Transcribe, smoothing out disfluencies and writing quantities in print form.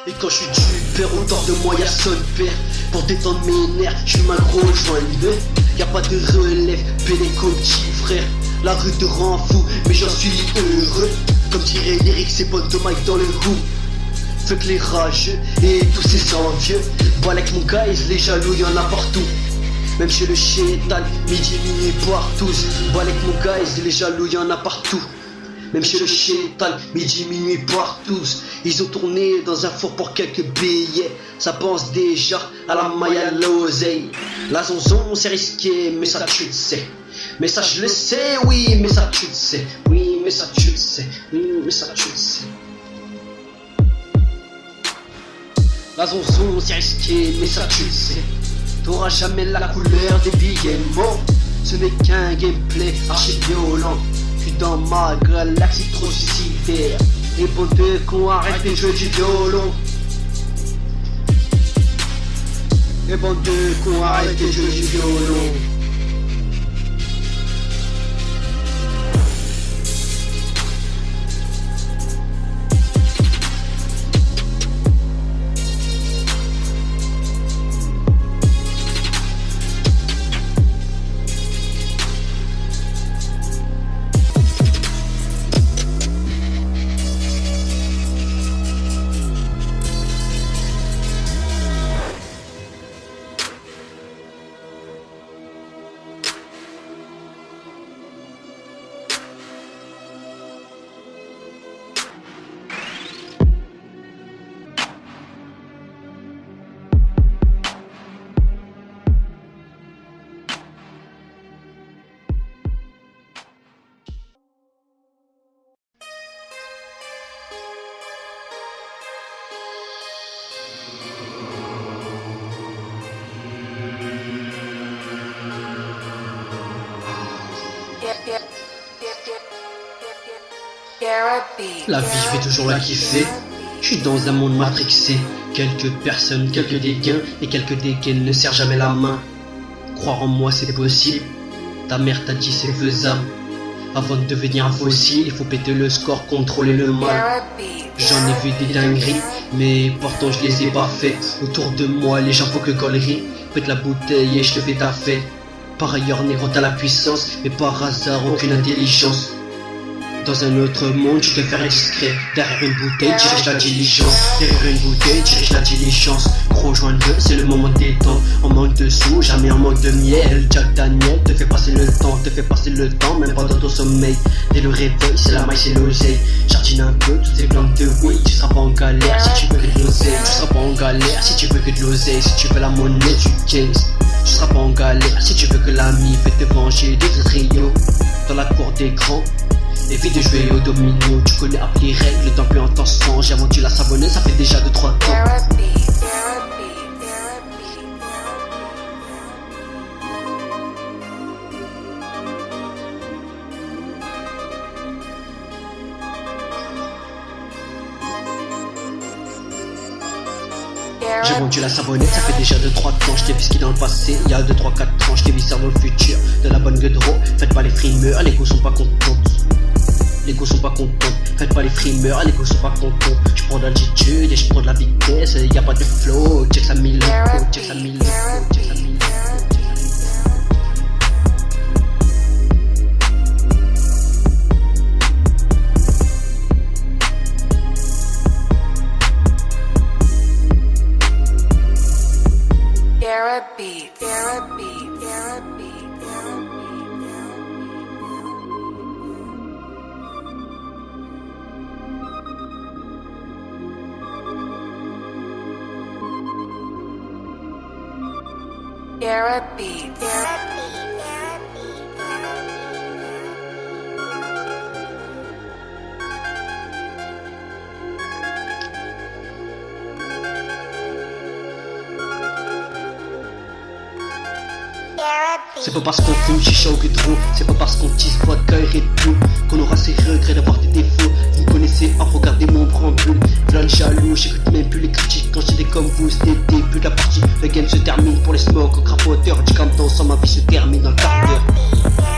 Et quand je suis du père, autour de moi y'a son père. Pour détendre mes nerfs, je fume un gros joint. Y'a pas de relève, pédé comme petit frère. La rue te rend fou, mais j'en suis heureux. Comme dirait Lyric, c'est pas de Mike dans le coup. Fait que les rageux et tous ces envieux. Voilà avec mon guys, les jaloux y'en a partout. Même chez le chétal, midi, minuit, boire tous. Voilà avec mon guys, les jaloux y'en a partout. Même chez le chétal, midi, minuit, boire tous. Ils ont tourné dans un four pour quelques billets. Ça pense déjà à la maille à l'oseille. La zonzon c'est risqué, mais ça tu le sais. Mais ça je le sais, oui, mais ça tu le sais. Oui, mais ça tu le sais. Oui, mais ça tu le sais. La zonzon c'est risqué, mais ça tu le sais. T'auras jamais la couleur des billets morts. Ce n'est qu'un gameplay archi violent. Je suis dans ma galaxie trop suicidaire. Les bons de cons arrêtent de jouer du violon. Les bons de cons arrêtent de jouer du violon. La vie, je vais toujours la kiffer. Je suis dans un monde matrixé. Quelques personnes, quelques dégains. Et quelques dégains ne serrent jamais la main. Croire en moi c'est possible. Ta mère t'a dit c'est faisable. Avant de devenir un fossile, il faut péter le score, contrôler le mal. J'en ai vu des dingueries, mais pourtant je les ai pas fait. Autour de moi les gens font que gaulerie. Pète la bouteille et je te fais ta fête. Par ailleurs négro t'as la puissance, mais par hasard aucune intelligence. Dans un autre monde, je te faire discret. Derrière une bouteille, dirige la diligence. Derrière une bouteille, dirige la diligence. Rejoins-le, c'est le moment des temps. En manque de sous, jamais en manque de miel. Jack Daniel te fait passer le temps, même pendant ton sommeil. Dès le réveil, c'est la maille, c'est l'oseille. Jardine un peu, toutes ces plantes de oui. Tu seras pas en galère si tu veux que de l'oseille. Tu seras pas en galère si tu veux que de l'oseille. Si tu veux la monnaie, tu gagnes. Tu seras pas en galère si tu veux que l'ami fait te venger des trios. Dans la cour des grands. Évite de jouer au domino, tu connais un les règles, le temps plus intense. J'ai vendu la savonnée, ça fait déjà 2-3 ans. J'ai vendu la savonnette, ça fait déjà 2-3 ans. Je t'ai visqué dans le passé, il y a 2-3-4 ans. Je t'ai visé dans le futur, de la bonne gueule. Faites pas les frimeurs, les gosses sont pas contents. Les gosses sont pas contents, faites pas les frimeurs, les gosses sont pas contents. Je prends de l'altitude et je prends de la vitesse, y'a pas de flow, check ça mille, check ça mille, check ça mille. C'est pas parce qu'on fume chicha au goudron, c'est pas parce qu'on tisse vodka et Red Bull qu'on aura ses regrets d'avoir des défauts. Vous me connaissez, ah regardez mon brambule. Plein de jaloux, j'écoute même plus les critiques. Quand j'étais comme vous, c'était le début de la partie. Le game se termine pour les smokes, au crapoteur du Camden, sans ma vie se termine dans le quart d'heure.